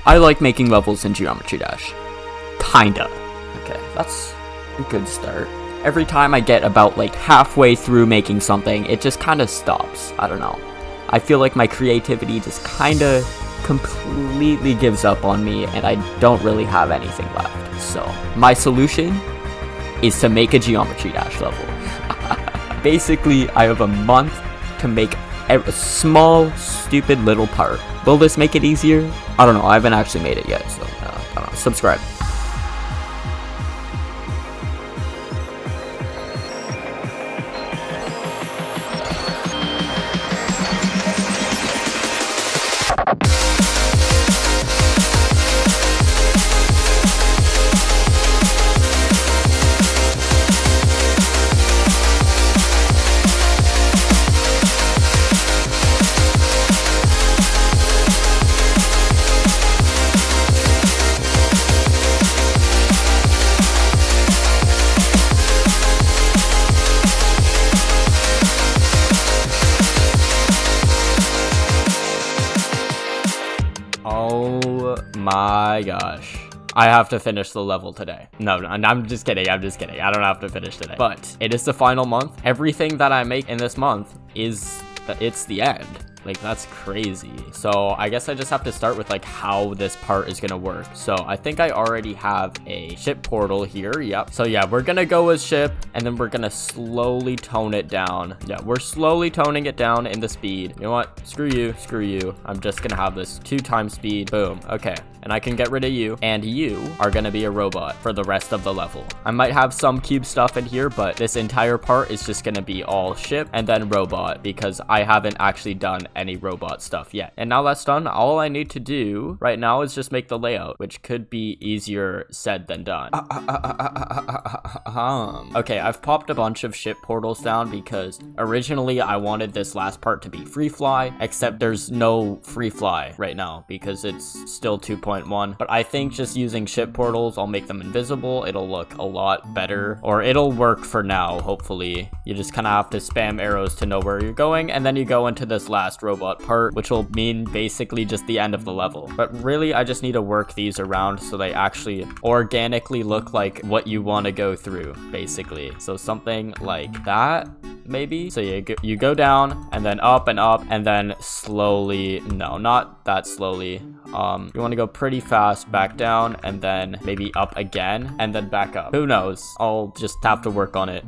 I like making levels in Geometry Dash. Kinda. Okay, that's a good start. Every time I get about like halfway through making something, it just kind of stops. I don't know. I feel like my creativity just kind of completely gives up on me and I don't really have anything left. So my solution is to make a Geometry Dash level. Basically, I have a month to make a small, stupid little part. Will this make it easier? I don't know. I haven't actually made it yet, so I don't know. Subscribe. Oh my gosh. I have to finish the level today. No, I'm just kidding. I don't have to finish today. But it is the final month. Everything that I make in this month it's the end. Like, that's crazy. So I guess I just have to start with like how this part is gonna work. So I think I already have a ship portal here. Yep. So yeah, we're gonna go with ship and then we're gonna slowly tone it down. Yeah, we're slowly toning it down in the speed. You know what? Screw you. I'm just gonna have this 2 times speed. Boom. Okay. And I can get rid of you, and you are gonna be a robot for the rest of the level. I might have some cube stuff in here, but this entire part is just gonna be all ship and then robot, because I haven't actually done any robot stuff yet. And now that's done, all I need to do right now is just make the layout, which could be easier said than done. Okay, I've popped a bunch of ship portals down because originally I wanted this last part to be free fly, except there's no free fly right now because it's still 2.1. But I think just using ship portals, I'll make them invisible. It'll look a lot better, or it'll work for now. Hopefully you just kind of have to spam arrows to know where you're going, and then you go into this last robot part, which will mean basically just the end of the level. But really, I just need to work these around so they actually organically look like what you want to go through, basically. So something like that, maybe. So you go down and then up and then slowly, no, not that slowly. You want to go pretty fast back down and then maybe up again and then back up. Who knows? I'll just have to work on it.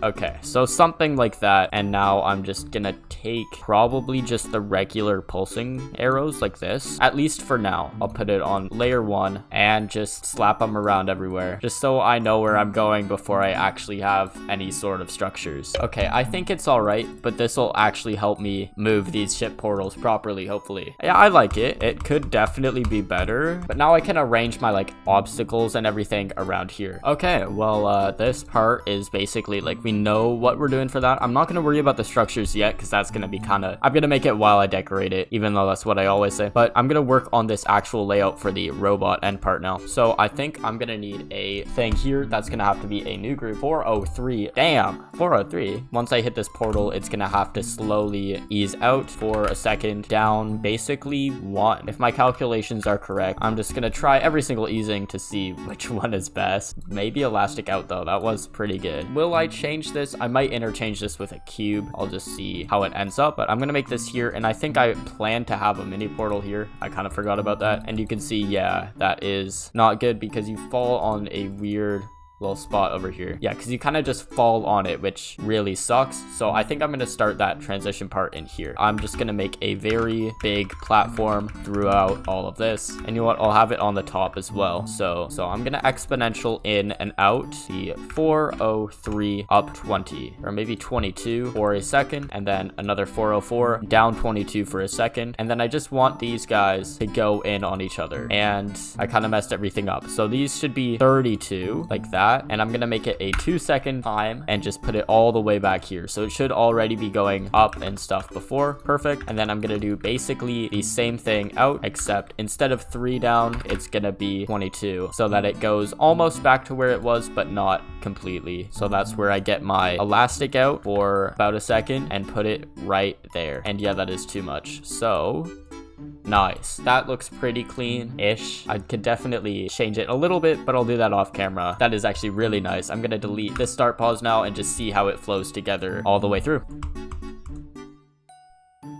Okay, so something like that, and now I'm just gonna take probably just the regular pulsing arrows like this, at least for now. I'll put it on layer 1 and just slap them around everywhere, just so I know where I'm going before I actually have any sort of structures. Okay, I think it's alright, but this will actually help me move these ship portals properly, hopefully. Yeah, I like it. It could definitely be better, but now I can arrange my like obstacles and everything around here. Okay, well, this part is basically like we know what we're doing for that. I'm not going to worry about the structures yet because that's going to be kind of, I'm going to make it while I decorate it, even though that's what I always say. But I'm going to work on this actual layout for the robot end part now. So I think I'm going to need a thing here. That's going to have to be a new group. 403. Damn, 403. Once I hit this portal, it's going to have to slowly ease out for a second, down basically 1. If my calculations are correct, I'm just going to try every single easing to see which one is best. Maybe elastic out though. That was pretty good. Will I change this? I might interchange this with a cube. I'll just see how it ends up, but I'm gonna make this here, and I think I plan to have a mini portal here. I kind of forgot about that, and you can see, yeah, that is not good because you fall on a weird little spot over here. Yeah, because you kind of just fall on it, which really sucks. So I think I'm going to start that transition part in here. I'm just going to make a very big platform throughout all of this, and you know what, I'll have it on the top as well. So I'm going to exponential in and out the 403 up 20, or maybe 22 for a second, and then another 404 down 22 for a second, and then I just want these guys to go in on each other, and I kind of messed everything up. So these should be 32 like that, that, and I'm gonna make it a 2-second time and just put it all the way back here. So it should already be going up and stuff before. Perfect. And then I'm gonna do basically the same thing out, except instead of 3 down, it's gonna be 22, so that it goes almost back to where it was, but not completely. So that's where I get my elastic out for about a second and put it right there. And yeah, that is too much. So nice. That looks pretty clean-ish. I could definitely change it a little bit, but I'll do that off camera. That is actually really nice. I'm gonna delete this start pause now and just see how it flows together all the way through.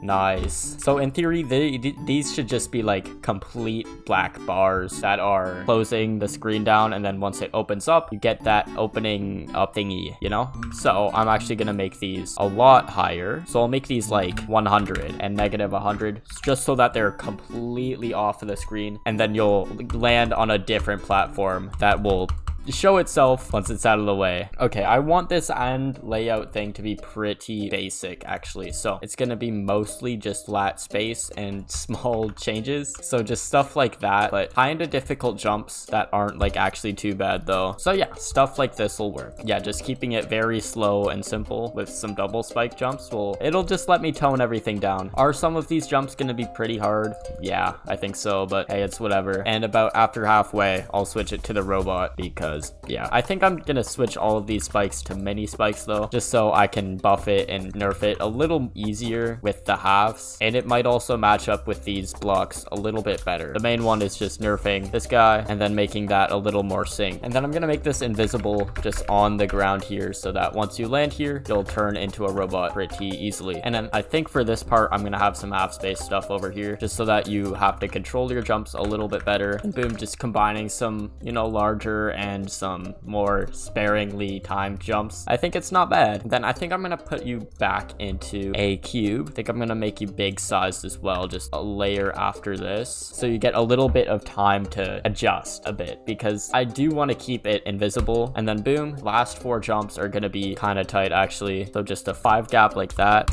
Nice. So in theory, these should just be like complete black bars that are closing the screen down, and then once it opens up, you get that opening up thingy, you know? So I'm actually gonna make these a lot higher. So I'll make these like 100 and negative 100, just so that they're completely off of the screen, and then you'll land on a different platform that will show itself once it's out of the way. Okay, I want this end layout thing to be pretty basic actually, so it's gonna be mostly just lat space and small changes, so just stuff like that, but kind of difficult jumps that aren't like actually too bad though. So yeah, stuff like this will work. Yeah, just keeping it very slow and simple with some double spike jumps it'll just let me tone everything down. Are some of these jumps gonna be pretty hard? Yeah, I think so, but hey, it's whatever. And about after halfway, I'll switch it to the robot, because yeah, I think I'm gonna switch all of these spikes to mini spikes though, just so I can buff it and nerf it a little easier with the halves, and it might also match up with these blocks a little bit better. The main one is just nerfing this guy and then making that a little more sync, and then I'm gonna make this invisible just on the ground here, so that once you land here, you'll turn into a robot pretty easily. And then I think for this part, I'm gonna have some half space stuff over here, just so that you have to control your jumps a little bit better. And boom, just combining some, you know, larger and some more sparingly timed jumps. I think it's not bad. Then I think I'm gonna put you back into a cube. I think I'm gonna make you big sized as well, just a layer after this, so you get a little bit of time to adjust a bit, because I do want to keep it invisible. And then boom, last 4 jumps are gonna be kind of tight actually, so just a 5 gap like that.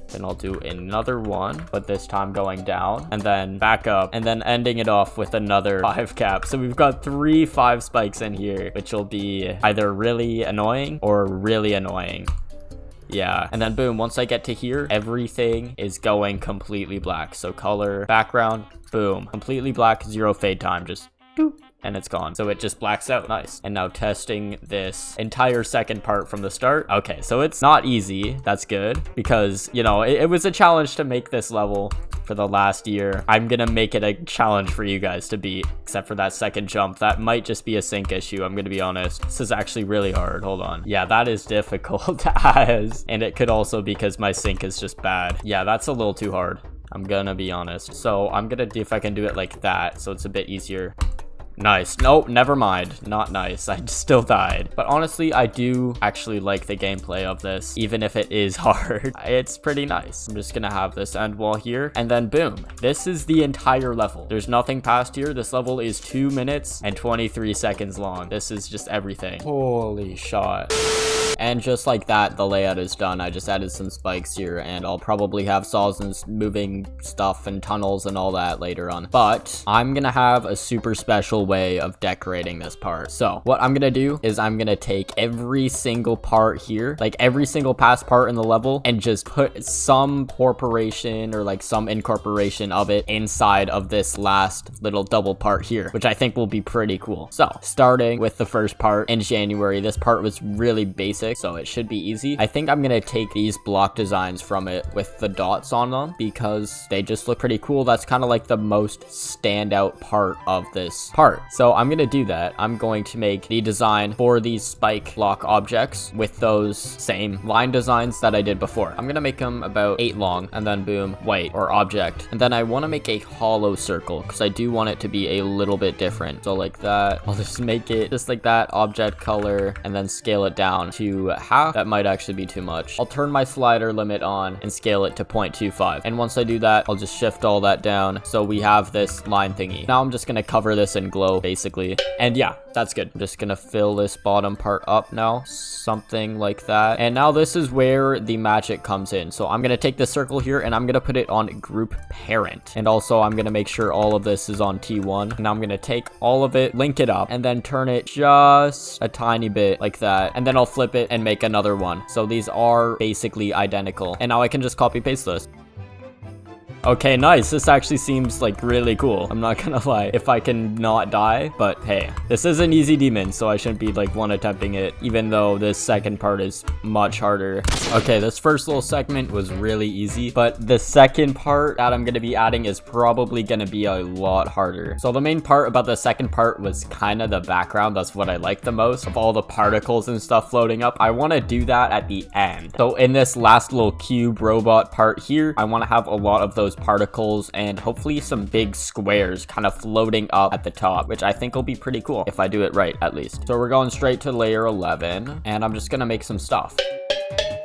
Then I'll do another one, but this time going down and then back up, and then ending it off with another 5 cap. So we've got 3 5 spikes in here, which will be either really annoying or really annoying. Yeah, and then boom, once I get to here, everything is going completely black. So color, background, boom, completely black, 0 fade time, just boop, and it's gone. So it just blacks out. Nice. And now testing this entire second part from the start. Okay, so it's not easy. That's good, because, you know, it was a challenge to make this level for the last year. I'm gonna make it a challenge for you guys to beat, except for that second jump. That might just be a sync issue, I'm gonna be honest. This is actually really hard. Hold on. Yeah, that is difficult as, and it could also be because my sync is just bad. Yeah, that's a little too hard, I'm gonna be honest. So I'm gonna see if I can do it like that, so it's a bit easier. Nice. Nope, never mind. Not nice. I still died. But honestly, I do actually like the gameplay of this, even if it is hard. It's pretty nice. I'm just gonna have this end wall here, and then boom. This is the entire level. There's nothing past here. This level is 2 minutes and 23 seconds long. This is just everything. Holy shot. And just like that, the layout is done. I just added some spikes here, and I'll probably have saws and moving stuff and tunnels and all that later on. But I'm gonna have a super special way of decorating this part. So what I'm gonna do is I'm gonna take every single part here, like every single past part in the level, and just put some corporation or like some incorporation of it inside of this last little double part here, which I think will be pretty cool. So starting with the first part in January, this part was really basic, so it should be easy. I think I'm gonna take these block designs from it with the dots on them, because they just look pretty cool. That's kind of like the most standout part of this part. So I'm gonna do that. I'm going to make the design for these spike block objects with those same line designs that I did before. I'm gonna make them about 8 long, and then boom, white or object. And then I want to make a hollow circle, because I do want it to be a little bit different. So like that, I'll just make it just like that, object color, and then scale it down to half. That might actually be too much. I'll turn my slider limit on and scale it to 0.25. And once I do that, I'll just shift all that down, so we have this line thingy. Now I'm just gonna cover this in glow basically. And yeah, that's good. I'm just gonna fill this bottom part up now, something like that. And now this is where the magic comes in. So I'm gonna take this circle here and I'm gonna put it on group parent. And also I'm gonna make sure all of this is on T1. And I'm gonna take all of it, link it up, and then turn it just a tiny bit like that. And then I'll flip it and make another one. So these are basically identical. And now I can just copy paste this. Okay, nice. This actually seems like really cool. I'm not gonna lie, if I can not die, but hey, this is an easy demon, so I shouldn't be like one attempting it, even though this second part is much harder. Okay, this first little segment was really easy, but the second part that I'm gonna be adding is probably gonna be a lot harder. So the main part about the second part was kind of the background. That's what I like the most, of all the particles and stuff floating up. I want to do that at the end. So in this last little cube robot part here, I want to have a lot of those particles and hopefully some big squares kind of floating up at the top, which I think will be pretty cool if I do it right, at least. So we're going straight to layer 11 and I'm just gonna make some stuff.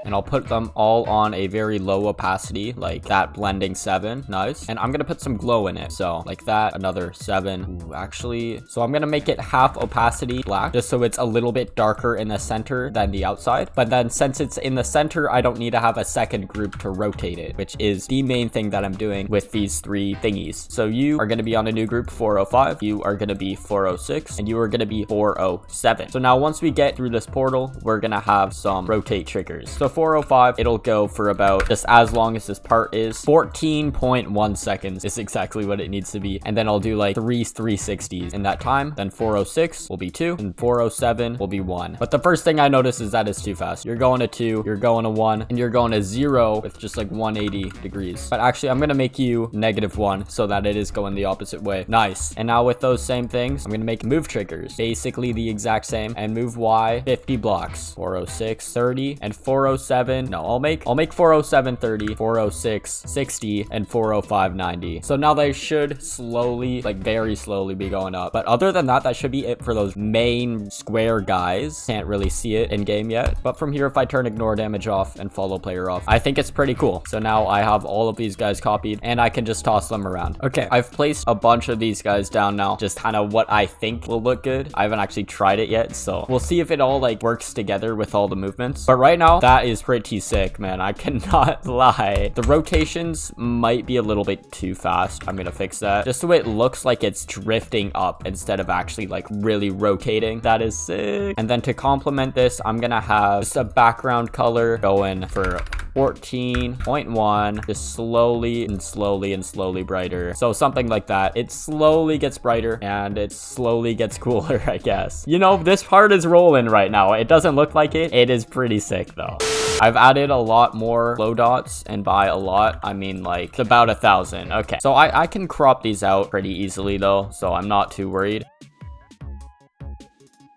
And I'll put them all on a very low opacity, like that blending 7. Nice. And I'm gonna put some glow in it. So like that, another 7. Ooh, actually, so I'm gonna make it half opacity black, just so it's a little bit darker in the center than the outside. But then since it's in the center, I don't need to have a second group to rotate it, which is the main thing that I'm doing with these 3 thingies. So you are gonna be on a new group 405, you are gonna be 406, and you are gonna be 407. So now once we get through this portal, we're gonna have some rotate triggers. So 405, it'll go for about just as long as this part is. 14.1 seconds is exactly what it needs to be. And then I'll do like 360s in that time. Then 406 will be 2 and 407 will be 1. But the first thing I notice is that it's too fast. You're going to 2, you're going to 1, and you're going to 0 with just like 180 degrees. But actually, I'm going to make you -1 so that it is going the opposite way. Nice. And now with those same things, I'm going to make move triggers basically the exact same, and move Y 50 blocks. 406 30 and 407. No, I'll make 407 30, 406 60, and 405 90. So now they should slowly, like very slowly, be going up. But other than that, that should be it for those main square guys. Can't really see it in game yet, but from here, if I turn ignore damage off and follow player off, I think it's pretty cool. So now I have all of these guys copied and I can just toss them around. Okay, I've placed a bunch of these guys down now, just kind of what I think will look good. I haven't actually tried it yet, so we'll see if it all like works together with all the movements. But right now, that is pretty sick, man. I cannot lie. The rotations might be a little bit too fast. I'm gonna fix that just so it looks like it's drifting up instead of actually like really rotating. That is sick. And then to complement this, I'm gonna have just a background color going for 14.1, just slowly and slowly and slowly brighter. So something like that. It slowly gets brighter and it slowly gets cooler, I guess. You know, this part is rolling right now. It doesn't look like it. It is pretty sick though. I've added a lot more glow dots, and by a lot, I mean like about 1,000. Okay, so I can crop these out pretty easily though, so I'm not too worried.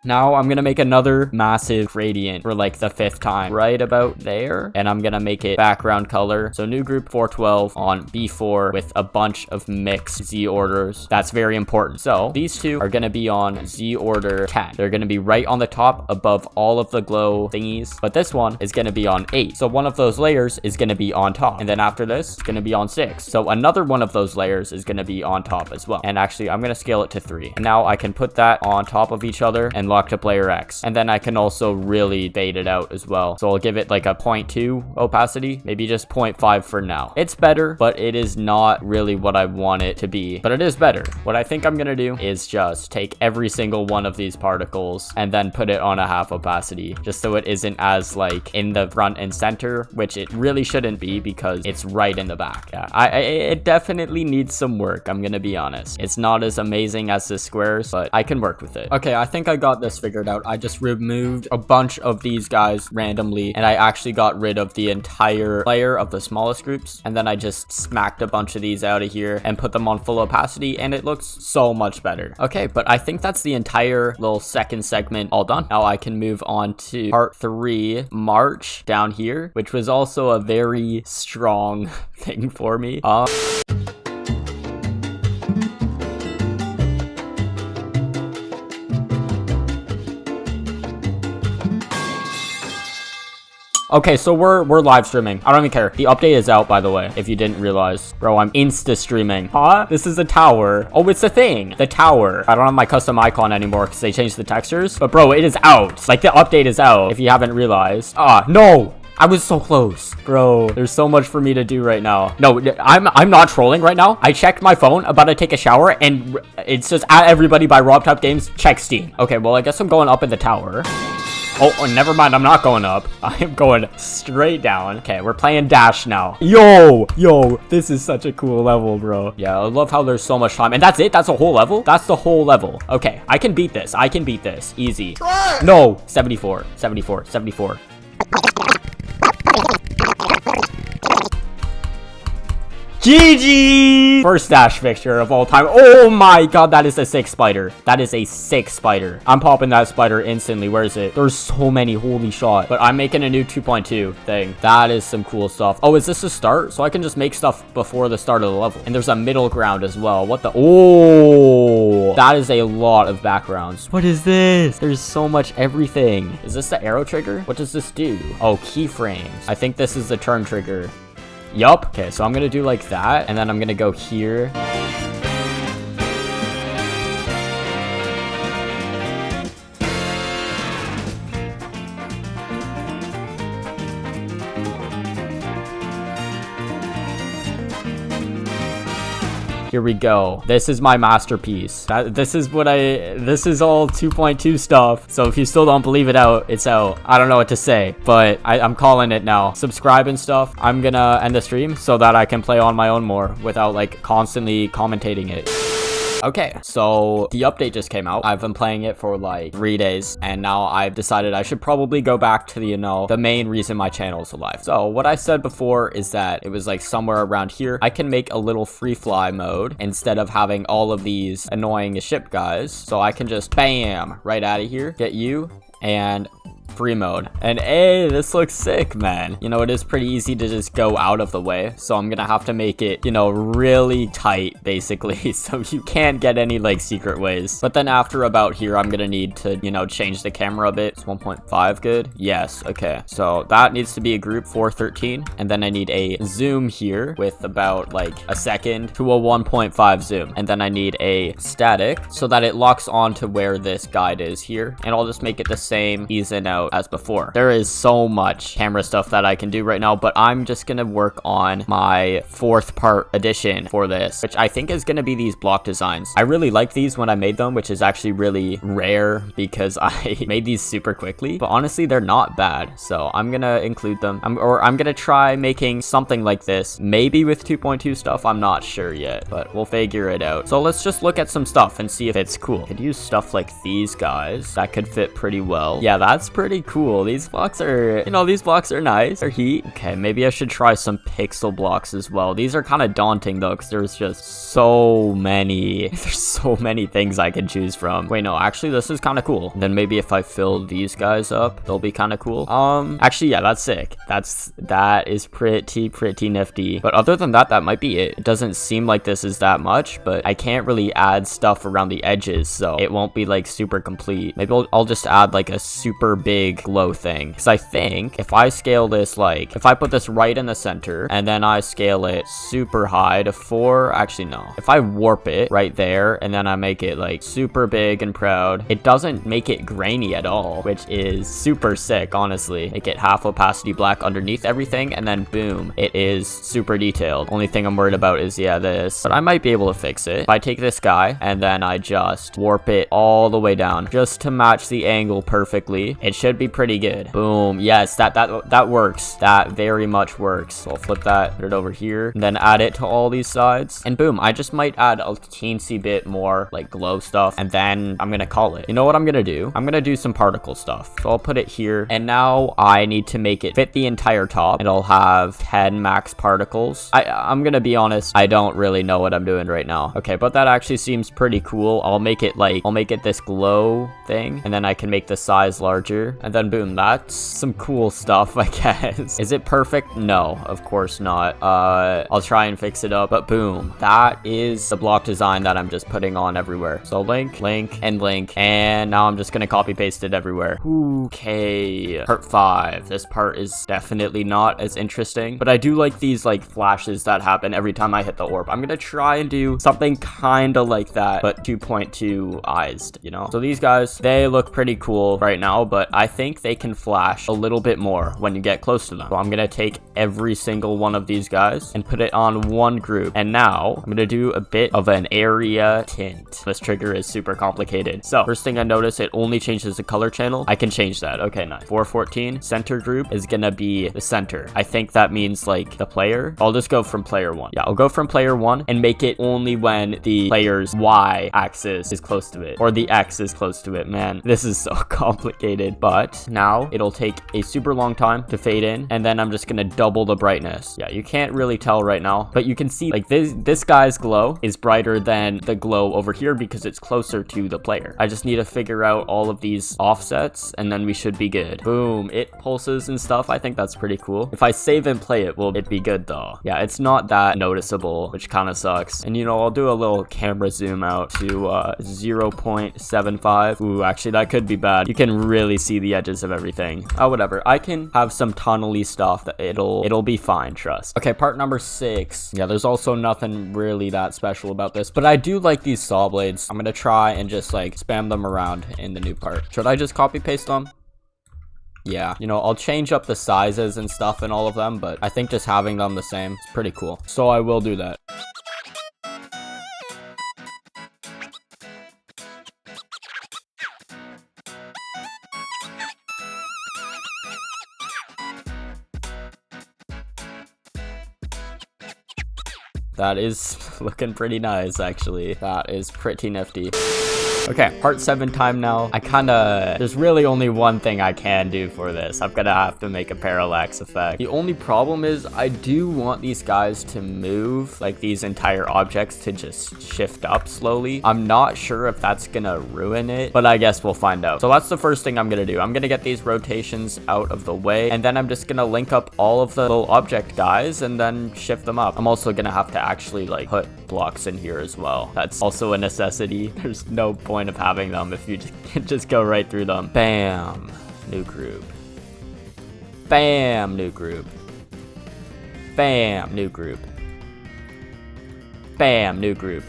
Now I'm gonna make another massive gradient for like the 5th time, right about there. And I'm gonna make it background color. So new group 412 on B4 with a bunch of mixed Z orders. That's very important. So these two are gonna be on Z order 10. They're gonna be right on the top above all of the glow thingies. But this one is gonna be on 8. So one of those layers is gonna be on top. And then after this, it's gonna be on 6. So another one of those layers is gonna be on top as well. And actually, I'm gonna scale it to 3. And now I can put that on top of each other and lock to player X. And then I can also really fade it out as well. So I'll give it like a 0.2 opacity, maybe just 0.5 for now. It's better, but it is not really what I want it to be, but it is better. What I think I'm gonna do is just take every single one of these particles and then put it on a half opacity, just so it isn't as like in the front and center, which it really shouldn't be because it's right in the back. Yeah, it definitely needs some work. I'm gonna be honest. It's not as amazing as the squares, but I can work with it. Okay, I think I got this figured out. I just removed a bunch of these guys randomly, and I actually got rid of the entire layer of the smallest groups, and then I just smacked a bunch of these out of here and put them on full opacity, and it looks so much better. Okay, but I think that's the entire little second segment all done. Now I can move on to part 3, March, down here, which was also a very strong thing for me. Okay, so we're live streaming. I don't even care. The update is out, by the way, if you didn't realize. Bro, I'm insta streaming. Huh? This is a tower. Oh, it's a thing. The tower. I don't have my custom icon anymore because they changed the textures. But bro, it is out. Like the update is out, if you haven't realized. Ah, no. I was so close. Bro, there's so much for me to do right now. No, I'm not trolling right now. I checked my phone, about to take a shower, and it says at everybody by RobTop Games, check Steam. Okay, well, I guess I'm going up in the tower. Oh, never mind. I'm not going up. I am going straight down. Okay, we're playing Dash now. Yo, this is such a cool level, bro. Yeah, I love how there's so much time. And that's it? That's a whole level? That's the whole level. Okay, I can beat this. I can beat this. Easy. No, 74, 74, 74. GG! First Dash fixture of all time. Oh my god, that is a 6 spider. That is a 6 spider. I'm popping that spider instantly. Where is it? There's so many. Holy shot. But I'm making a new 2.2 thing. That is some cool stuff. Oh, is this a start? So I can just make stuff before the start of the level. And there's a middle ground as well. What the? Oh, that is a lot of backgrounds. What is this? There's so much everything. Is this the arrow trigger? What does this do? Oh, keyframes. I think this is the turn trigger. Yup. Okay, so I'm gonna do like that, and then I'm gonna go here. Here we go. This is my masterpiece. This is all 2.2 stuff. So if you still don't believe it's out. I don't know what to say, but I'm calling it now. Subscribe and stuff. I'm gonna end the stream so that I can play on my own more without like constantly commentating it. Okay, so the update just came out. I've been playing it for like 3 days, and now I've decided I should probably go back to the main reason my channel is alive. So what I said before is that it was like somewhere around here. I can make a little free fly mode instead of having all of these annoying ship guys. So I can just bam right out of here, get you, and free mode. And hey, this looks sick, man. It is pretty easy to just go out of the way, so I'm gonna have to make it really tight basically, so you can't get any like secret ways. But then after about here, I'm gonna need to change the camera a bit. It's 1.5 good? Yes. Okay, so that needs to be a group 413, and then I need a zoom here with about like a second to a 1.5 zoom, and then I need a static so that it locks on to where this guide is here, and I'll just make it the same ease in out as before. There is so much camera stuff that I can do right now, but I'm just gonna work on my 4th part addition for this, which I think is gonna be these block designs. I really like these when I made them, which is actually really rare because I made these super quickly, but honestly they're not bad, so I'm gonna include them. I'm gonna try making something like this, maybe with 2.2 stuff. I'm not sure yet, but we'll figure it out. So let's just look at some stuff and see if it's cool. Could use stuff like these guys. That could fit pretty well. Yeah, that's pretty cool. These blocks are, these blocks are nice. They're heat. Okay, maybe I should try some pixel blocks as well. These are kind of daunting though, because there's just so many. There's so many things I can choose from. Wait, no, actually this is kind of cool. And then maybe if I fill these guys up, they'll be kind of cool. Actually, yeah, that's sick. That is pretty nifty. But other than that, that might be it. It doesn't seem like this is that much, but I can't really add stuff around the edges, so it won't be like super complete. Maybe I'll just add like a super big glow thing, because I think if I scale this, like if I put this right in the center and then I scale it super high to 4, actually no, if I warp it right there and then I make it like super big and proud, it doesn't make it grainy at all, which is super sick. Honestly, make it half opacity black underneath everything, and then boom, it is super detailed. Only thing I'm worried about is this, but I might be able to fix it if I take this guy and then I just warp it all the way down just to match the angle perfectly. It should be pretty good. Boom. Yes, that works. That very much works. So I'll flip that, put it over here, and then add it to all these sides, and boom, I just might add a teensy bit more like glow stuff, and then I'm gonna call it. You know what I'm gonna do? I'm gonna do some particle stuff. So I'll put it here, and now I need to make it fit the entire top, and I'll have 10 max particles. I'm gonna be honest, I don't really know what I'm doing right now. Okay, but that actually seems pretty cool. I'll make it this glow thing, and then I can make the size larger. here. And then boom, that's some cool stuff, I guess. Is it perfect? No, of course not. I'll try and fix it up, but boom, that is the block design that I'm just putting on everywhere. So link, link, and link, and now I'm just gonna copy paste it everywhere. Okay, part 5. This part is definitely not as interesting, but I do like these like flashes that happen every time I hit the orb. I'm gonna try and do something kind of like that, but 2.2ized, you know? So these guys, they look pretty cool right now, but I think they can flash a little bit more when you get close to them. So I'm gonna take every single one of these guys and put it on one group. And now I'm gonna do a bit of an area tint. This trigger is super complicated. So first thing I notice, it only changes the color channel. I can change that. Okay, nice. 414 center group is gonna be the center. I think that means like the player. I'll just go from player 1. Yeah, I'll go from player 1 and make it only when the player's Y axis is close to it, or the X is close to it. Man, this is so complicated. But now it'll take a super long time to fade in, and then I'm just gonna double the brightness. Yeah, you can't really tell right now, but you can see like this guy's glow is brighter than the glow over here because it's closer to the player. I just need to figure out all of these offsets, and then we should be good. Boom, it pulses and stuff. I think that's pretty cool. If I save and play it, will it be good though? Yeah, it's not that noticeable, which kind of sucks. And you know, I'll do a little camera zoom out to 0.75. Ooh, actually that could be bad. You can really see the edges of everything. Oh, whatever. I can have some tunnely stuff that it'll be fine, trust. Okay, part number 6. Yeah, there's also nothing really that special about this, but I do like these saw blades. I'm gonna try and just like spam them around in the new part. Should I just copy paste them? Yeah, you know, I'll change up the sizes and stuff in all of them, but I think just having them the same is pretty cool. So I will do that. That is looking pretty nice, actually. That is pretty nifty. Okay, part 7 time now. There's really only one thing I can do for this. I'm gonna have to make a parallax effect. The only problem is I do want these guys to move, like these entire objects to just shift up slowly. I'm not sure if that's gonna ruin it, but I guess we'll find out. So that's the first thing I'm gonna do. I'm gonna get these rotations out of the way, and then I'm just gonna link up all of the little object guys and then shift them up. I'm also gonna have to actually like put blocks in here as well. That's also a necessity. There's no point of having them if you just go right through them. Bam, new group. Bam, new group. Bam, new group. Bam, new group.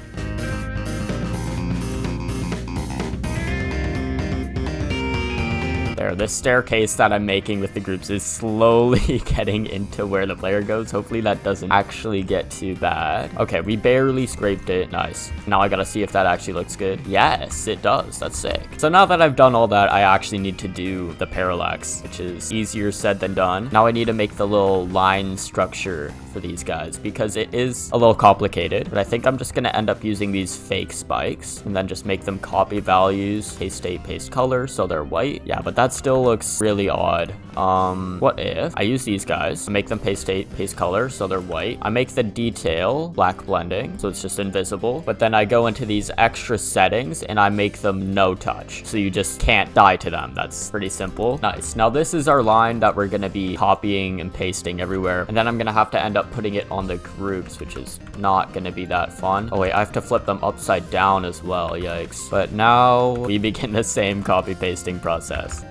There, this staircase that I'm making with the groups is slowly getting into where the player goes. Hopefully that doesn't actually get too bad. Okay, we barely scraped it. Nice. Now I gotta see if that actually looks good. Yes, it does. That's sick. So now that I've done all that, I actually need to do the parallax, which is easier said than done. Now I need to make the little line structure for these guys because it is a little complicated, but I think I'm just gonna end up using these fake spikes and then just make them copy values, paste state, paste color, so they're white. Yeah, but that still looks really odd. What if I use these guys, make them paste state, paste color, so they're white. I make the detail black blending, so it's just invisible, but then I go into these extra settings and I make them no touch, so you just can't die to them. That's pretty simple. Nice. Now this is our line that we're gonna be copying and pasting everywhere, and then I'm gonna have to end up putting it on the groups, which is not gonna be that fun. Oh wait, I have to flip them upside down as well. Yikes. But now we begin the same copy pasting process.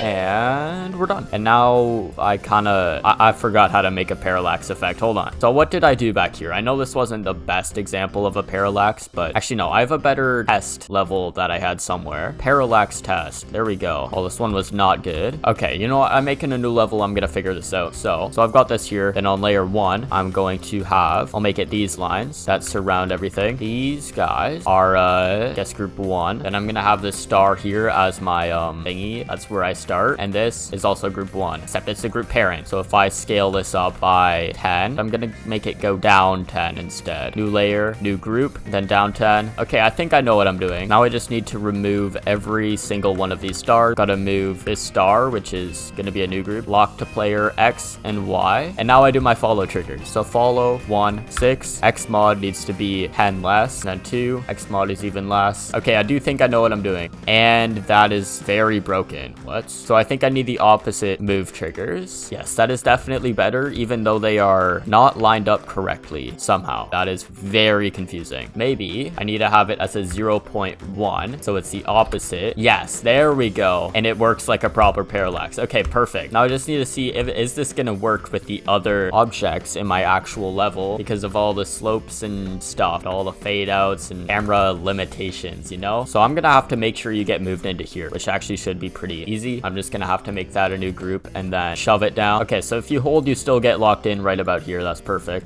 And we're done. And now I forgot how to make a parallax effect. Hold on. So what did I do back here? I know this wasn't the best example of a parallax, but actually no, I have a better test level that I had somewhere. Parallax test. There we go. Oh, this one was not good. Okay, you know what? I'm making a new level. I'm gonna figure this out. So I've got this here. Then on layer 1, I'm going to I'll make it these lines that surround everything. These guys are guess group 1. Then I'm gonna have this star here as my thingy. That's where I start start, and this is also group 1, except it's a group parent. So if I scale this up by 10, I'm gonna make it go down 10 instead. New layer, new group, then down 10. Okay, I think I know what I'm doing. Now I just need to remove every single one of these stars. Gotta move this star, which is gonna be a new group, lock to player X and Y. And now I do my follow triggers. So follow 1, 6, X mod needs to be 10 less, and then 2, X mod is even less. Okay, I do think I know what I'm doing. And that is very broken. What? So I think I need the opposite move triggers. Yes, that is definitely better, even though they are not lined up correctly somehow. That is very confusing. Maybe I need to have it as a 0.1, so it's the opposite. Yes, there we go. And it works like a proper parallax. Okay, perfect. Now I just need to see if is this gonna work with the other objects in my actual level because of all the slopes and stuff, all the fade outs and camera limitations, you know? So I'm gonna have to make sure you get moved into here, which actually should be pretty easy. I'm just gonna have to make that a new group and then shove it down. Okay, so if you hold, you still get locked in right about here. That's perfect.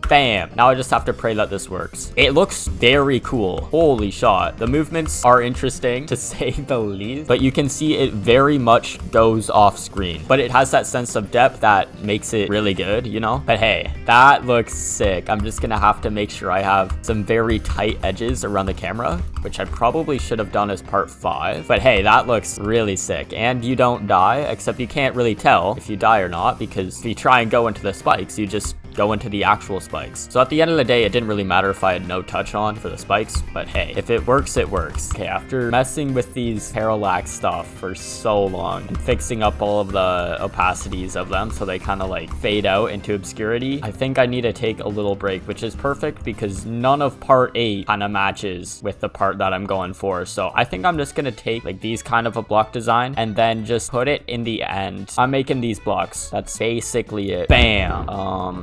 Bam. Now I just have to pray that this works. It looks very cool. Holy shot. The movements are interesting to say the least, but you can see it very much goes off screen, but it has that sense of depth that makes it really good, you know? But hey, that looks sick. I'm just gonna have to make sure I have some very tight edges around the camera, which I probably should have done as part 5. But hey, that looks really sick. And you don't die, except you can't really tell if you die or not, because if you try and go into the spikes, you just go into the actual spikes. So at the end of the day, it didn't really matter if I had no touch on for the spikes, but hey, if it works, it works. Okay, after messing with these parallax stuff for so long and fixing up all of the opacities of them so they kind of like fade out into obscurity, I think I need to take a little break, which is perfect because none of part 8 kind of matches with the part that I'm going for. So I think I'm just gonna take like these kind of a block design and then just put it in the end. I'm making these blocks. That's basically it. Bam.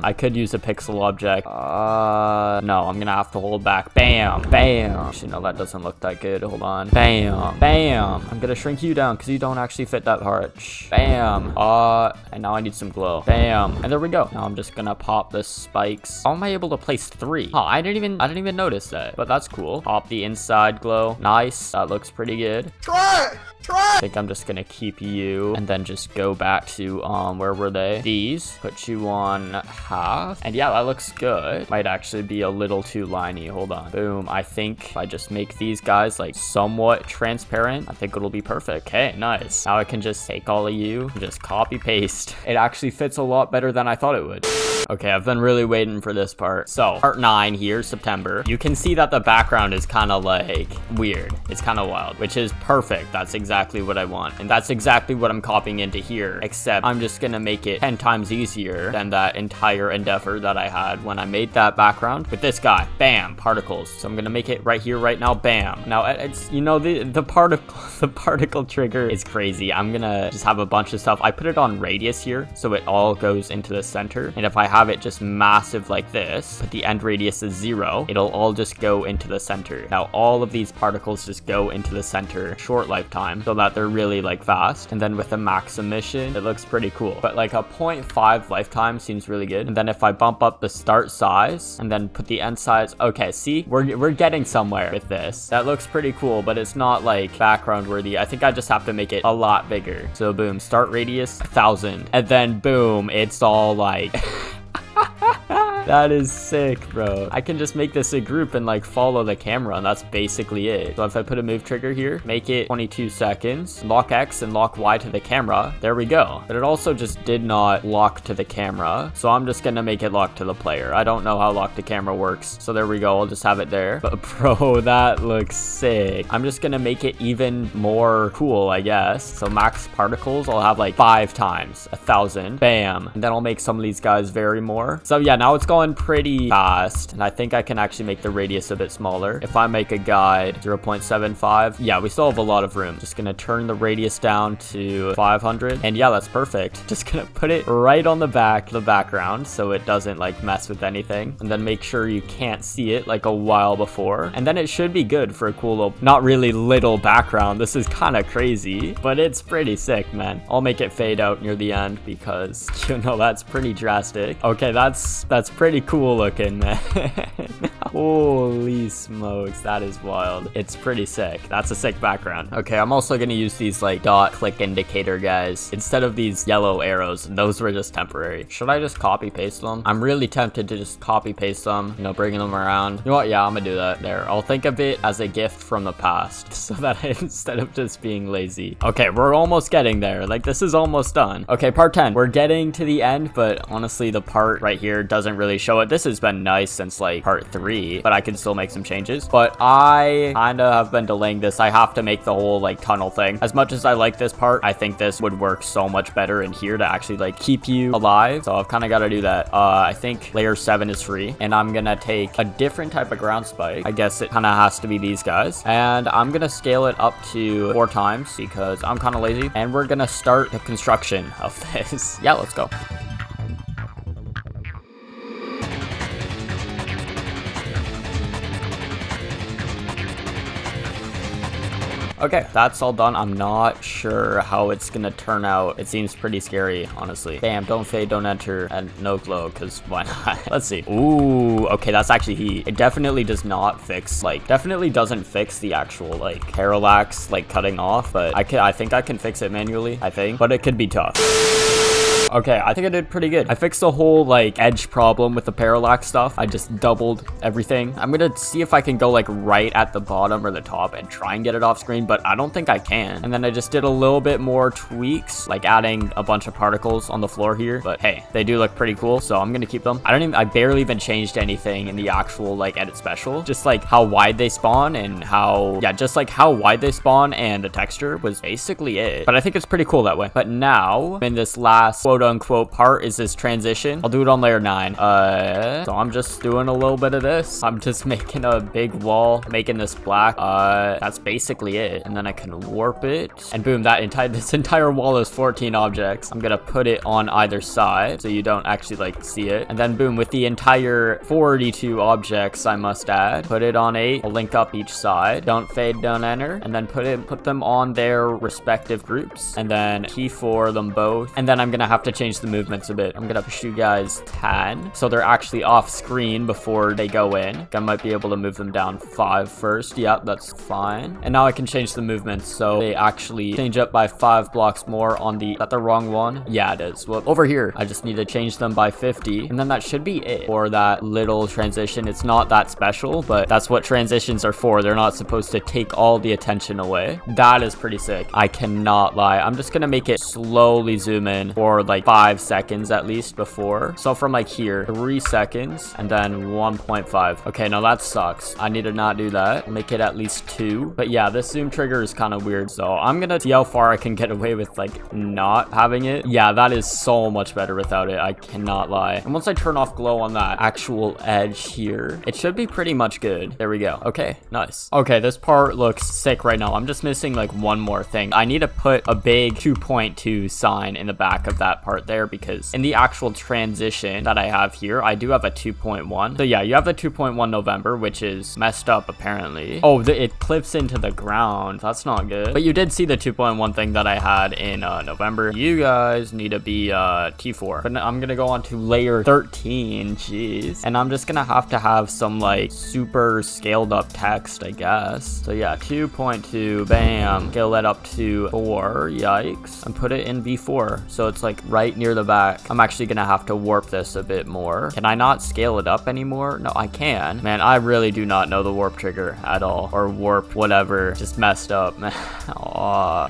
I could use a pixel object. No, I'm gonna have to hold back. Bam, bam. Actually, no, that doesn't look that good. Hold on. Bam, bam. I'm gonna shrink you down because you don't actually fit that hard. Bam. And now I need some glow. Bam. And there we go. Now I'm just gonna pop the spikes. How am I able to place 3? Oh, I didn't even notice that, but that's cool. Pop the inside glow. Nice. That looks pretty good. Try. I think I'm just gonna keep you and then just go back to where were they? These. Put you on half. And yeah, that looks good. Might actually be a little too liney. Hold on. Boom. I think if I just make these guys like somewhat transparent, I think it'll be perfect. Okay, nice. Now I can just take all of you and just copy paste. It actually fits a lot better than I thought it would. Okay, I've been really waiting for this part. So part 9 here, September. You can see that the background is kind of like weird. It's kind of wild, which is perfect. That's exactly what I want. And that's exactly what I'm copying into here, except I'm just gonna make it 10 times easier than that entire endeavor that I had when I made that background with this guy. Bam, particles. So I'm gonna make it right here, right now. Bam. Now it's, you know, the particle trigger is crazy. I'm gonna just have a bunch of stuff. I put it on radius here, so it all goes into the center. And if I have it just massive like this, but the end radius is 0, it'll all just go into the center. Now all of these particles just go into the center, short lifetime, so that they're really like fast. And then with the max emission, it looks pretty cool. But like a 0.5 lifetime seems really good. And then if I bump up the start size and then put the end size, okay, see, we're getting somewhere with this. That looks pretty cool, but it's not like background worthy. I think I just have to make it a lot bigger. So boom, start radius 1000, and then boom, it's all like that is sick, bro. I can just make this a group and like follow the camera, and that's basically it. So if I put a move trigger here, make it 22 seconds, lock X and lock Y to the camera, there we go. But it also just did not lock to the camera, so I'm just gonna make it lock to the player. I don't know how lock to camera works, so there we go. I'll just have it there. But bro, that looks sick. I'm just gonna make it even more cool, I guess. So max particles, I'll have like 5 times 1000. Bam. And then I'll make some of these guys vary more. So yeah, now it's going pretty fast, and I think I can actually make the radius a bit smaller. If I make a guide 0.75, yeah, we still have a lot of room. Just gonna turn the radius down to 500, and yeah, that's perfect. Just gonna put it right on the back of the background so it doesn't like mess with anything, and then make sure you can't see it like a while before, and then it should be good for a cool little, not really little background. This is kind of crazy, but it's pretty sick, man. I'll make it fade out near the end because you know that's pretty drastic. Okay, that's pretty pretty cool looking, man. Holy smokes, that is wild. It's pretty sick. That's a sick background. Okay, I'm also gonna use these like dot click indicator guys instead of these yellow arrows. Those were just temporary. Should I just copy paste them? I'm really tempted to just copy paste them, you know, bringing them around. You know what? Yeah, I'm gonna do that. There, I'll think of it as a gift from the past so that instead of just being lazy. Okay, we're almost getting there. Like, this is almost done. Okay, part 10. We're getting to the end, but honestly, the part right here doesn't really show it. This has been nice since like part 3, but I can still make some changes. But I kind of have been delaying this. I have to make the whole like tunnel thing. As much as I like this part, I think this would work so much better in here to actually like keep you alive. So I've kind of got to do that. I think layer 7 is free, and I'm gonna take a different type of ground spike. I guess it kind of has to be these guys, and I'm gonna scale it up to 4 times because I'm kind of lazy, and we're gonna start the construction of this. Yeah, let's go. Okay, that's all done. I'm not sure how it's gonna turn out. It seems pretty scary, honestly. Bam, don't fade, don't enter, and no glow, because why not? Let's see. Ooh, okay, that's actually heat. It definitely does not fix, like, definitely doesn't fix the actual, like, parallax, like, cutting off, but I think I can fix it manually, I think, but it could be tough. Okay, I think I did pretty good. I fixed the whole like edge problem with the parallax stuff. I just doubled everything. I'm gonna see if I can go like right at the bottom or the top and try and get it off screen, but I don't think I can. And then I just did a little bit more tweaks, like adding a bunch of particles on the floor here. But hey, they do look pretty cool, so I'm gonna keep them. I barely even changed anything in the actual like edit special. Just like how wide they spawn and how, yeah, just like how wide they spawn and the texture was basically it. But I think it's pretty cool that way. But now in this last quote unquote part is this transition. I'll do it on layer 9. So I'm just doing a little bit of this. I'm just making a big wall, making this black. That's basically it. And then I can warp it, and boom, this entire wall is 14 objects. I'm gonna put it on either side so you don't actually like see it. And then boom, with the entire 42 objects, I must add, put it on 8. I'll link up each side. Don't fade, don't enter, and then put them on their respective groups, and then key for them both. And then I'm gonna have to change the movements a bit. I'm gonna push you guys 10 so they're actually off screen before they go in. I might be able to move them down 5 first. Yep, that's fine. And now I can change the movements so they actually change up by 5 blocks more on the, is that the wrong one? Yeah, it is. Well, over here, I just need to change them by 50, and then that should be it for that little transition. It's not that special, but that's what transitions are for. They're not supposed to take all the attention away. That is pretty sick. I cannot lie. I'm just gonna make it slowly zoom in for like 5 seconds at least before. So from like here, 3 seconds, and then 1.5. Okay, no, that sucks. I need to not do that. Make it at least 2. But yeah, this zoom trigger is kind of weird, so I'm gonna see how far I can get away with like not having it. Yeah, that is so much better without it. I cannot lie. And once I turn off glow on that actual edge here, it should be pretty much good. There we go. Okay, nice. Okay, this part looks sick right now. I'm just missing like one more thing. I need to put a big 2.2 sign in the back of that part there, because in the actual transition that I have here, I do have a 2.1. So yeah, you have the 2.1 November, which is messed up apparently. Oh, it clips into the ground. That's not good. But you did see the 2.1 thing that I had in November. You guys need to be T4. But I'm gonna go on to layer 13. Jeez. And I'm just gonna have to have some like super scaled up text, I guess. So yeah, 2.2, bam. Scale that up to 4. Yikes. And put it in V4. So it's like right near the back. I'm actually gonna have to warp this a bit more. Can I not scale it up anymore? No, I can. Man, I really do not know the warp trigger at all, or warp whatever. Just messed up, man.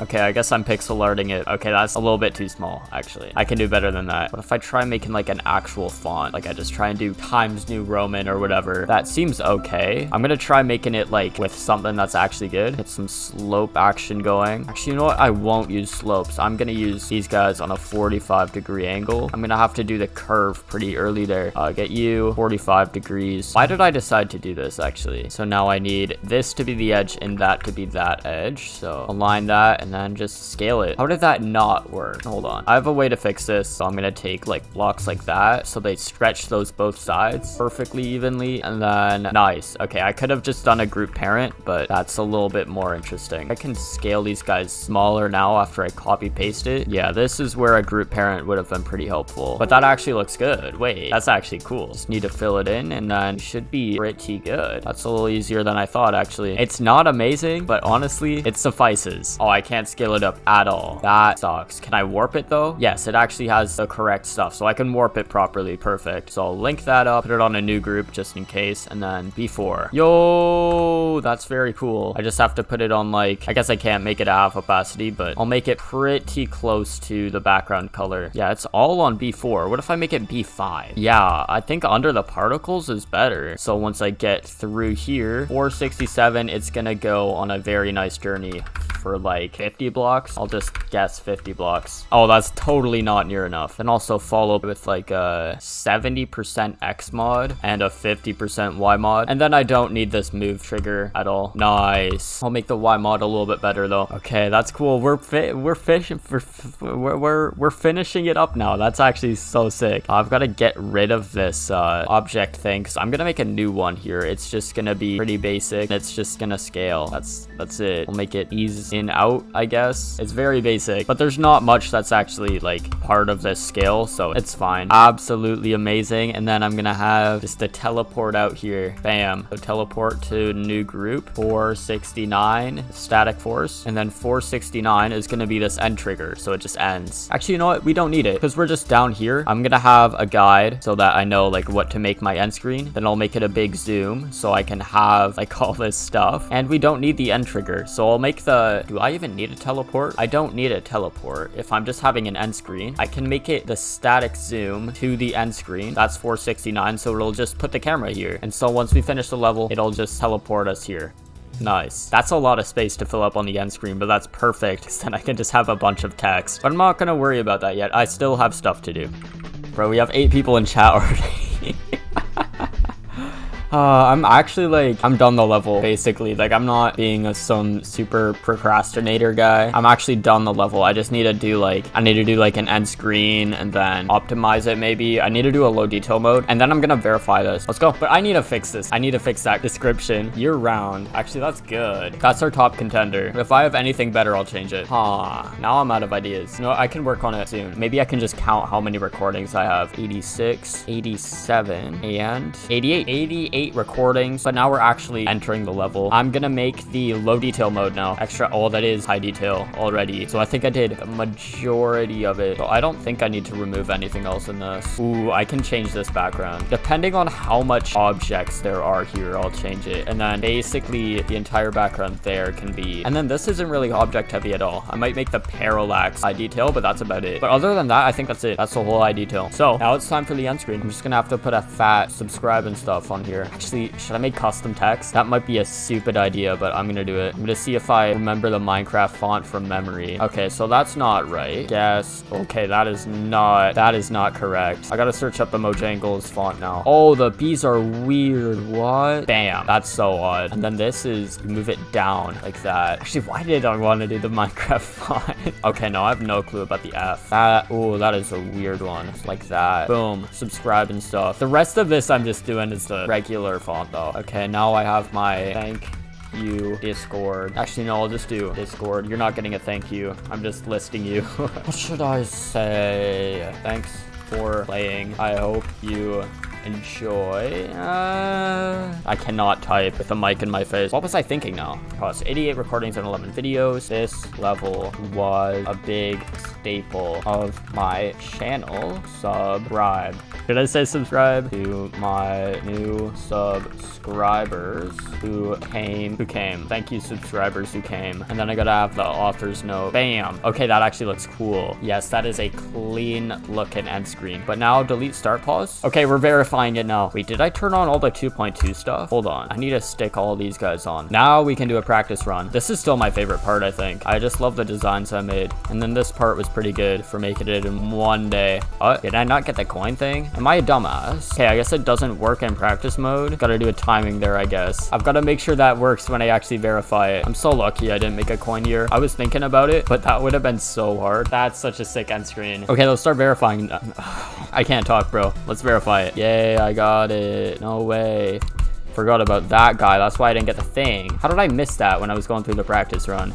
Okay, I guess I'm pixel arting it. Okay, that's a little bit too small, actually. I can do better than that. What if I try making like an actual font? Like I just try and do Times New Roman or whatever. That seems okay. I'm gonna try making it like with something that's actually good. Get some slope action going. Actually, you know what? I won't use slopes. I'm gonna use these guys on a 45-degree angle. I'm gonna have to do the curve pretty early there. Get you 45 degrees. Why did I decide to do this actually? So now I need this to be the edge and that to be that edge. So align that and then just scale it. How did that not work? Hold on. I have a way to fix this. So I'm gonna take like blocks like that so they stretch those both sides perfectly evenly, and then nice. Okay, I could have just done a group parent, but that's a little bit more interesting. I can scale these guys smaller now after I copy paste it. Yeah, this is where a group parent transparent would have been pretty helpful. But that actually looks good. Wait, that's actually cool. Just need to fill it in and then should be pretty good. That's a little easier than I thought, actually. It's not amazing, but honestly, it suffices. Oh, I can't scale it up at all. That sucks. Can I warp it though? Yes, it actually has the correct stuff, so I can warp it properly. Perfect. So I'll link that up, put it on a new group just in case, and then before. Yo, that's very cool. I just have to put it on, like, I guess I can't make it at half opacity, but I'll make it pretty close to the background color. Yeah, it's all on B4. What if I make it B5? Yeah, I think under the particles is better. So once I get through here, 467, it's gonna go on a very nice journey for like 50 blocks. I'll just guess 50 blocks. Oh, that's totally not near enough. Then also follow with like a 70% X mod and a 50% Y mod. And then I don't need this move trigger at all. Nice. I'll make the Y mod a little bit better though. Okay, that's cool. We're finishing it up now. That's actually so sick. I've got to get rid of this object thing because I'm gonna make a new one here. It's just gonna be pretty basic. It's just gonna scale. That's it. We'll make it ease in out, I guess. It's very basic, but there's not much that's actually like part of this scale, so it's fine. Absolutely amazing. And then I'm gonna have just a teleport out here. Bam. So teleport to new group 469 static force, and then 469 is gonna be this end trigger, so it just ends. Actually, you know what? We don't need it because we're just down here. I'm gonna have a guide so that I know like what to make my end screen. Then I'll make it a big zoom so I can have like all this stuff, and we don't need the end trigger, so I'll make the, do I even need a teleport? I don't need a teleport. If I'm just having an end screen, I can make it the static zoom to the end screen. That's 469, so it'll just put the camera here, and so once we finish the level, it'll just teleport us here. Nice. That's a lot of space to fill up on the end screen, but that's perfect because then I can just have a bunch of text. But I'm not gonna worry about that yet. I still have stuff to do. Bro, we have 8 people in chat already. I'm actually like, I'm done the level basically. Like, I'm not being some super procrastinator guy. I'm actually done the level. I just need to do like, I need to do like an end screen and then optimize it maybe. I need to do a low detail mode and then I'm gonna verify this. Let's go. But I need to fix this. I need to fix that description year round. Actually, that's good. That's our top contender. If I have anything better, I'll change it. Now I'm out of ideas. No, I can work on it soon. Maybe I can just count how many recordings I have. 86, 87, and 88. 88 recordings, but now we're actually entering the level. I'm gonna make the low detail mode now. Extra, oh, that is high detail already. So I think I did the majority of it. So I don't think I need to remove anything else in this. Ooh, I can change this background. Depending on how much objects there are here, I'll change it. And then basically the entire background there can be, and then this isn't really object heavy at all. I might make the parallax high detail, but that's about it. But other than that, I think that's it. That's the whole high detail. So now it's time for the end screen. I'm just gonna have to put a fat subscribe and stuff on here. Actually, should I make custom text? That might be a stupid idea, but I'm gonna do it. I'm gonna see if I remember the Minecraft font from memory. Okay, so that's not right. Guess. Okay, that is not correct. I gotta search up the Mojangles font now. Oh, the B's are weird. What? Bam. That's so odd. And then this is, you move it down like that. Actually, why did I want to do the Minecraft font? Okay, no, I have no clue about the F. Oh, that is a weird one. Like that. Boom. Subscribe and stuff. The rest of this I'm just doing is the regular font though. Okay, now I have my thank you Discord. Actually, no, I'll just do Discord. You're not getting a thank you. I'm just listing you. What should I say? Thanks for playing. I hope you enjoy. I cannot type with a mic in my face. What was I thinking now? Cost 88 recordings and 11 videos. This level was a big staple of my channel. Subscribe. Did I say subscribe? To my new subscribers who came. Thank you, subscribers who came. And then I gotta have the author's note. Bam. Okay, that actually looks cool. Yes, that is a clean looking end screen. But now delete start pause. Okay, we're verifying it now. Wait, did I turn on all the 2.2 stuff? Hold on. I need to stick all these guys on. Now we can do a practice run. This is still my favorite part, I think. I just love the designs I made. And then this part was pretty good for making it in one day. Did I not get the coin thing? Am I a dumbass? Okay, I guess it doesn't work in practice mode. Gotta do a timing there, I guess. I've got to make sure that works when I actually verify it. I'm so lucky I didn't make a coin here. I was thinking about it, but that would have been so hard. That's such a sick end screen. Okay, let's start verifying. I can't talk, bro. Let's verify it. Yay, I got it. No way. Forgot about that guy. That's why I didn't get the thing. How did I miss that when I was going through the practice run?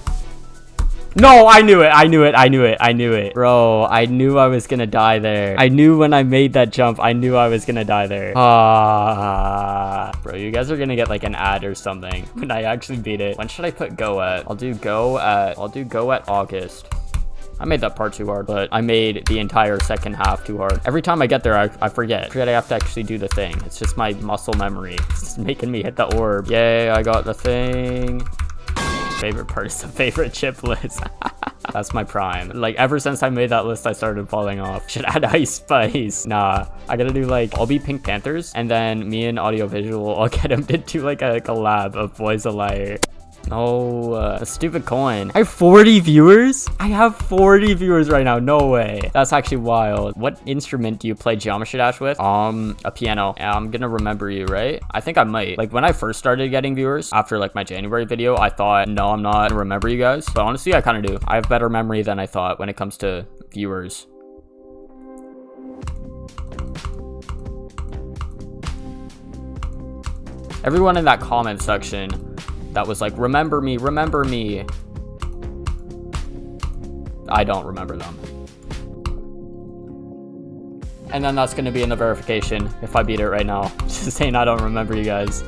No, I knew it. I knew it. I knew it. I knew it. Bro, I knew I was gonna die there. I knew when I made that jump, I knew I was gonna die there. Bro, you guys are gonna get like an ad or something when I actually beat it. When should I put go at? I'll do go at August. I made that part too hard, but I made the entire second half too hard. Every time I get there, I forget. I have to actually do the thing. It's just my muscle memory. It's making me hit the orb. Yay, I got the thing. Favorite part is the favorite chip list. That's my prime. Like, ever since I made that list, I started falling off. Should add Ice Spice. Nah, I gotta do like, I'll be Pink Panthers, and then me and Audiovisual, I'll get him to do like a collab of Boys a Liar. Oh, a stupid coin. I have 40 viewers? I have 40 viewers right now. No way. That's actually wild. What instrument do you play Geometry Dash with? A piano. Yeah, I'm gonna remember you, right? I think I might. Like, when I first started getting viewers, after like my January video, I thought, no, I'm not gonna remember you guys. But honestly, I kind of do. I have better memory than I thought when it comes to viewers. Everyone in that comment section that was like, remember me, remember me. I don't remember them. And then that's gonna be in the verification if I beat it right now. Just saying I don't remember you guys.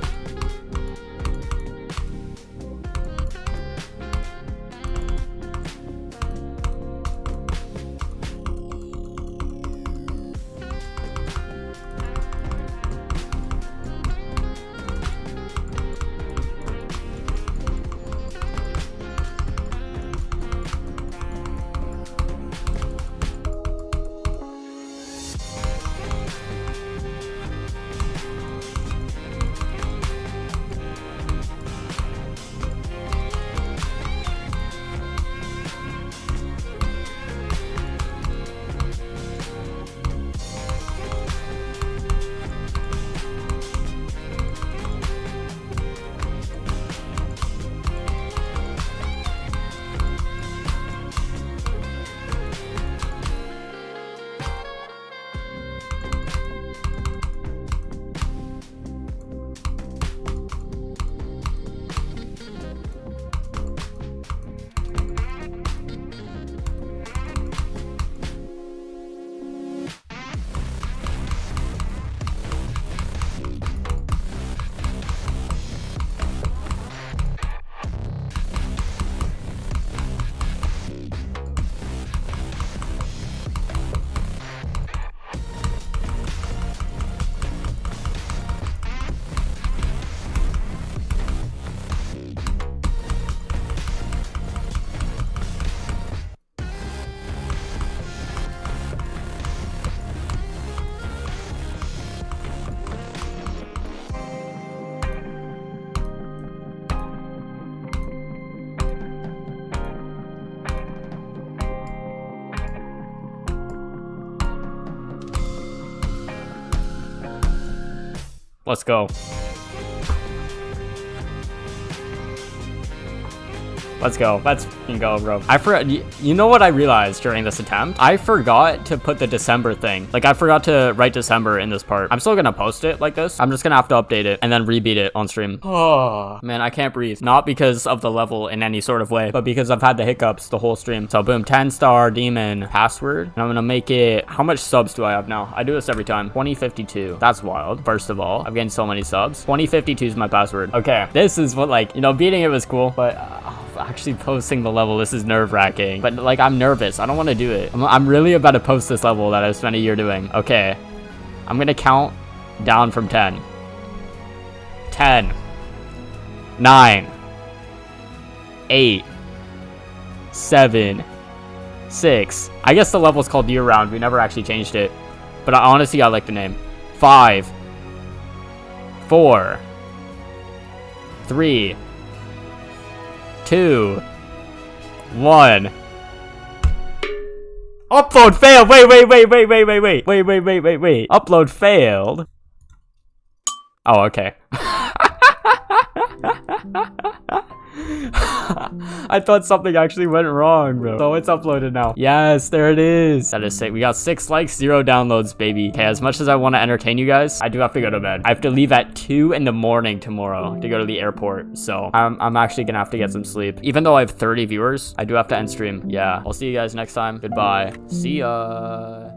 Let's go. Let's go. Let's f***ing go, bro. I forgot. You know what I realized during this attempt? I forgot to put the December thing. Like, I forgot to write December in this part. I'm still gonna post it like this. I'm just gonna have to update it and then rebeat it on stream. Oh, man, I can't breathe. Not because of the level in any sort of way, but because I've had the hiccups the whole stream. So, boom, 10-star demon password. And I'm gonna make it... How much subs do I have now? I do this every time. 2052. That's wild. First of all, I've gained so many subs. 2052 is my password. Okay, this is what, like, you know, beating it was cool, but... actually posting the level, this is nerve-wracking, but like I'm nervous. I don't want to do it. I'm really about to post this level that I've spent a year doing. Okay, I'm gonna count down from 10. 10, 9, 8, 7, 6. I guess the level's called year round. We never actually changed it, but honestly I like the name. 5, 4, 3, 2, 1. Upload failed. Wait. Upload failed. Oh, okay. I thought something actually went wrong, bro. So it's uploaded now. Yes, there it is. That is sick. We got 6 likes, 0 downloads, baby. Okay, as much as I want to entertain you guys, I do have to go to bed. I have to leave at 2 in the morning tomorrow to go to the airport. So I'm actually gonna have to get some sleep. Even though I have 30 viewers, I do have to end stream. Yeah, I'll see you guys next time. Goodbye. See ya.